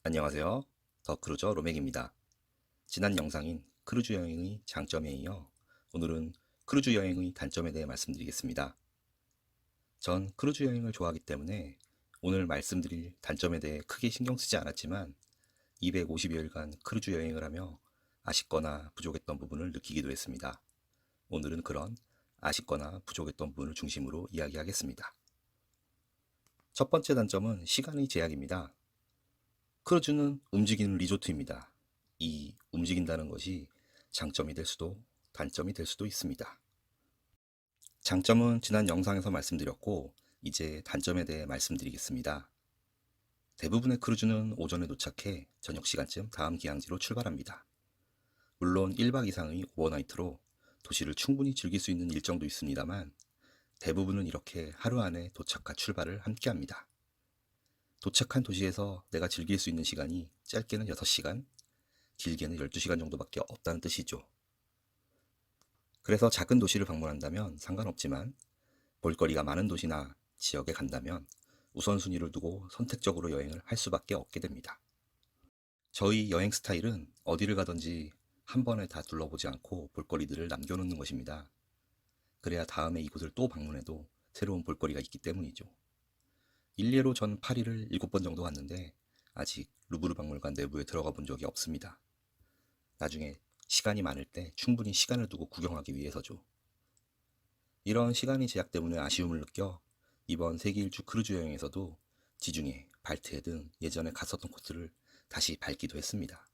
안녕하세요. 더 크루저 로맥입니다. 지난 영상인 크루즈 여행의 장점에 이어 오늘은 크루즈 여행의 단점에 대해 말씀드리겠습니다. 전 크루즈 여행을 좋아하기 때문에 오늘 말씀드릴 단점에 대해 크게 신경 쓰지 않았지만 250여일간 크루즈 여행을 하며 아쉽거나 부족했던 부분을 느끼기도 했습니다. 오늘은 그런 아쉽거나 부족했던 부분을 중심으로 이야기하겠습니다. 첫 번째 단점은 시간의 제약입니다. 크루즈는 움직이는 리조트입니다. 이 움직인다는 것이 장점이 될 수도 단점이 될 수도 있습니다. 장점은 지난 영상에서 말씀드렸고 이제 단점에 대해 말씀드리겠습니다. 대부분의 크루즈는 오전에 도착해 저녁 시간쯤 다음 기항지로 출발합니다. 물론 1박 이상의 오버나이트로 도시를 충분히 즐길 수 있는 일정도 있습니다만 대부분은 이렇게 하루 안에 도착과 출발을 함께 합니다. 도착한 도시에서 내가 즐길 수 있는 시간이 짧게는 6시간, 길게는 12시간 정도밖에 없다는 뜻이죠. 그래서 작은 도시를 방문한다면 상관없지만 볼거리가 많은 도시나 지역에 간다면 우선순위를 두고 선택적으로 여행을 할 수밖에 없게 됩니다. 저희 여행 스타일은 어디를 가든지 한 번에 다 둘러보지 않고 볼거리들을 남겨놓는 것입니다. 그래야 다음에 이곳을 또 방문해도 새로운 볼거리가 있기 때문이죠. 일례로 전 파리를 7번 정도 갔는데 아직 루브르 박물관 내부에 들어가 본 적이 없습니다. 나중에 시간이 많을 때 충분히 시간을 두고 구경하기 위해서죠. 이런 시간이 제약 때문에 아쉬움을 느껴 이번 세계 일주 크루즈 여행에서도 지중해, 발트해 등 예전에 갔었던 코스를 다시 밟기도 했습니다.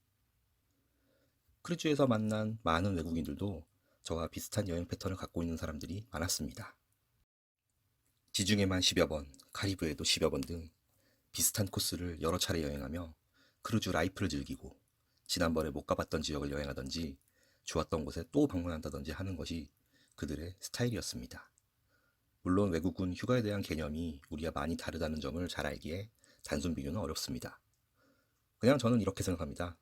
크루즈에서 만난 많은 외국인들도 저와 비슷한 여행 패턴을 갖고 있는 사람들이 많았습니다. 지중해만 10여 번, 카리브해도 10여 번 등 비슷한 코스를 여러 차례 여행하며 크루즈 라이프를 즐기고 지난번에 못 가봤던 지역을 여행하던지 좋았던 곳에 또 방문한다든지 하는 것이 그들의 스타일이었습니다. 물론 외국은 휴가에 대한 개념이 우리와 많이 다르다는 점을 잘 알기에 단순 비교는 어렵습니다. 그냥 저는 이렇게 생각합니다.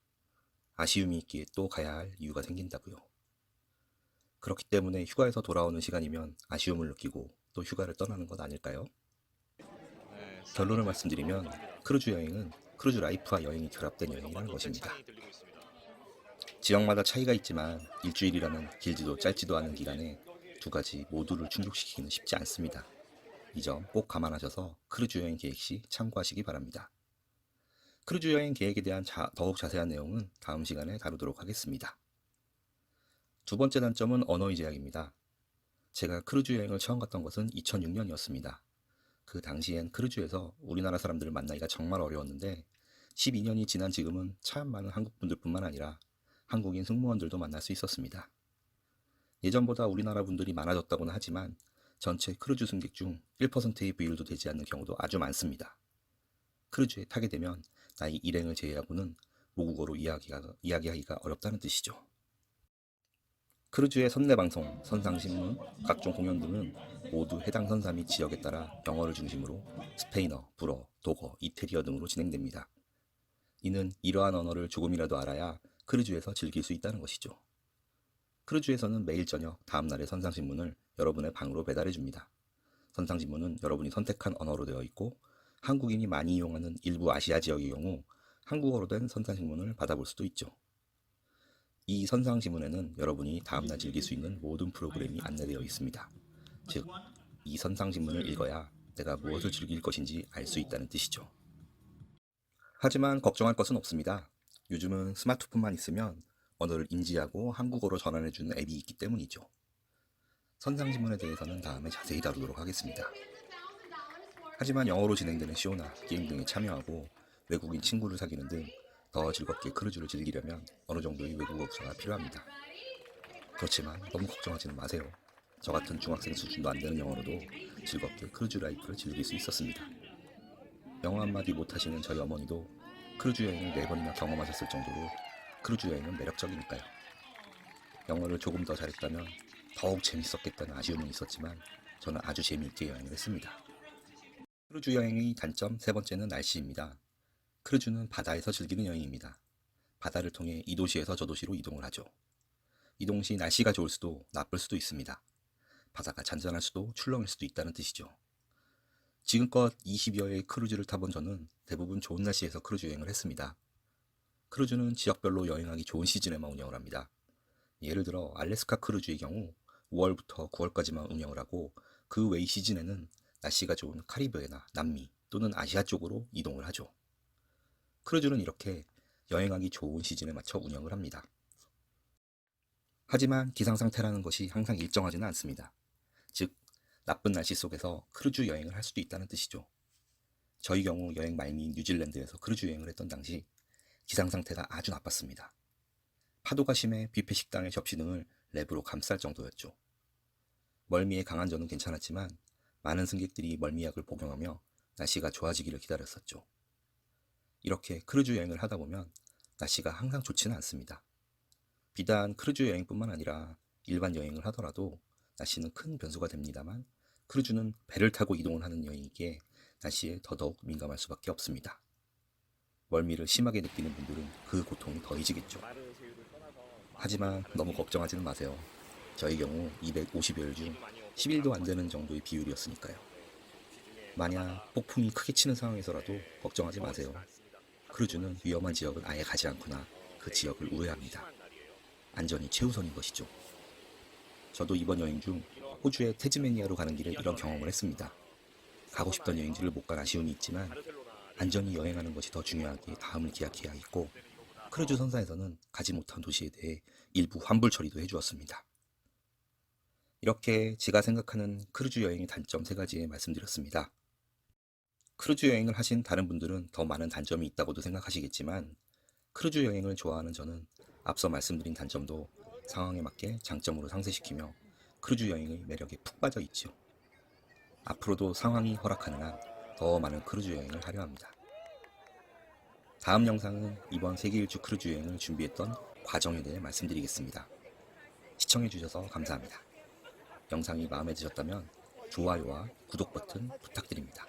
아쉬움이 있기에 또 가야 할 이유가 생긴다고요. 그렇기 때문에 휴가에서 돌아오는 시간이면 아쉬움을 느끼고 또 휴가를 떠나는 것 아닐까요? 결론을 말씀드리면 크루즈 여행은 크루즈 라이프와 여행이 결합된 여행이라는 것입니다. 지역마다 차이가 있지만 일주일이라는 길지도 짧지도 않은 기간에 두 가지 모두를 충족시키기는 쉽지 않습니다. 이 점 꼭 감안하셔서 크루즈 여행 계획 시 참고하시기 바랍니다. 크루즈 여행 계획에 대한 더욱 자세한 내용은 다음 시간에 다루도록 하겠습니다. 두 번째 단점은 언어의 제약입니다. 제가 크루즈 여행을 처음 갔던 것은 2006년이었습니다. 그 당시엔 크루즈에서 우리나라 사람들을 만나기가 정말 어려웠는데 12년이 지난 지금은 참 많은 한국분들뿐만 아니라 한국인 승무원들도 만날 수 있었습니다. 예전보다 우리나라 분들이 많아졌다고는 하지만 전체 크루즈 승객 중 1%의 비율도 되지 않는 경우도 아주 많습니다. 크루즈에 타게 되면 나이 일행을 제외하고는 모국어로 이야기하기가 어렵다는 뜻이죠. 크루즈의 선내방송, 선상신문, 각종 공연 등은 모두 해당 선사 및 지역에 따라 영어를 중심으로 스페인어, 불어, 독어, 이태리어 등으로 진행됩니다. 이는 이러한 언어를 조금이라도 알아야 크루즈에서 즐길 수 있다는 것이죠. 크루즈에서는 매일 저녁 다음날의 선상신문을 여러분의 방으로 배달해줍니다. 선상신문은 여러분이 선택한 언어로 되어 있고 한국인이 많이 이용하는 일부 아시아 지역의 경우 한국어로 된 선상신문을 받아볼 수도 있죠. 이 선상지문에는 여러분이 다음날 즐길 수 있는 모든 프로그램이 안내되어 있습니다. 즉, 이 선상지문을 읽어야 내가 무엇을 즐길 것인지 알 수 있다는 뜻이죠. 하지만 걱정할 것은 없습니다. 요즘은 스마트폰만 있으면 언어를 인지하고 한국어로 전환해주는 앱이 있기 때문이죠. 선상지문에 대해서는 다음에 자세히 다루도록 하겠습니다. 하지만 영어로 진행되는 쇼나 게임 등에 참여하고 외국인 친구를 사귀는 등 더 즐겁게 크루즈를 즐기려면 어느 정도의 외국어 구사가 필요합니다. 그렇지만 너무 걱정하지는 마세요. 저 같은 중학생 수준도 안 되는 영어로도 즐겁게 크루즈 라이프를 즐길 수 있었습니다. 영어 한마디 못하시는 저희 어머니도 크루즈 여행을 4번이나 경험하셨을 정도로 크루즈 여행은 매력적이니까요. 영어를 조금 더 잘했다면 더욱 재밌었겠다는 아쉬움은 있었지만 저는 아주 재미있게 여행을 했습니다. 크루즈 여행의 단점 세 번째는 날씨입니다. 크루즈는 바다에서 즐기는 여행입니다. 바다를 통해 이 도시에서 저 도시로 이동을 하죠. 이동 시 날씨가 좋을 수도 나쁠 수도 있습니다. 바다가 잔잔할 수도 출렁일 수도 있다는 뜻이죠. 지금껏 20여의 크루즈를 타본 저는 대부분 좋은 날씨에서 크루즈 여행을 했습니다. 크루즈는 지역별로 여행하기 좋은 시즌에만 운영을 합니다. 예를 들어 알래스카 크루즈의 경우 5월부터 9월까지만 운영을 하고 그 외의 시즌에는 날씨가 좋은 카리브해나 남미 또는 아시아 쪽으로 이동을 하죠. 크루즈는 이렇게 여행하기 좋은 시즌에 맞춰 운영을 합니다. 하지만 기상 상태라는 것이 항상 일정하지는 않습니다. 즉, 나쁜 날씨 속에서 크루즈 여행을 할 수도 있다는 뜻이죠. 저희 경우 여행 말미인 뉴질랜드에서 크루즈 여행을 했던 당시 기상 상태가 아주 나빴습니다. 파도가 심해 뷔페 식당의 접시 등을 랩으로 감쌀 정도였죠. 멀미에 강한 저는 괜찮았지만 많은 승객들이 멀미약을 복용하며 날씨가 좋아지기를 기다렸었죠. 이렇게 크루즈 여행을 하다 보면 날씨가 항상 좋지는 않습니다. 비단 크루즈 여행뿐만 아니라 일반 여행을 하더라도 날씨는 큰 변수가 됩니다만 크루즈는 배를 타고 이동을 하는 여행이기에 날씨에 더더욱 민감할 수밖에 없습니다. 멀미를 심하게 느끼는 분들은 그 고통이 더해지겠죠. 하지만 너무 걱정하지는 마세요. 저희 경우 250여일 중 11도 안 되는 정도의 비율이었으니까요. 만약 폭풍이 크게 치는 상황에서라도 걱정하지 마세요. 크루즈는 위험한 지역을 아예 가지 않거나 그 지역을 우회합니다. 안전이 최우선인 것이죠. 저도 이번 여행 중 호주의 태즈메니아로 가는 길에 이런 경험을 했습니다. 가고 싶던 여행지를 못 간 아쉬움이 있지만 안전히 여행하는 것이 더 중요하기에 다음을 기약해야 했고 크루즈 선사에서는 가지 못한 도시에 대해 일부 환불 처리도 해주었습니다. 이렇게 제가 생각하는 크루즈 여행의 단점 3가지에 말씀드렸습니다. 크루즈 여행을 하신 다른 분들은 더 많은 단점이 있다고도 생각하시겠지만 크루즈 여행을 좋아하는 저는 앞서 말씀드린 단점도 상황에 맞게 장점으로 상쇄시키며 크루즈 여행의 매력에 푹 빠져 있죠. 앞으로도 상황이 허락하는 한 더 많은 크루즈 여행을 하려 합니다. 다음 영상은 이번 세계 일주 크루즈 여행을 준비했던 과정에 대해 말씀드리겠습니다. 시청해주셔서 감사합니다. 영상이 마음에 드셨다면 좋아요와 구독 버튼 부탁드립니다.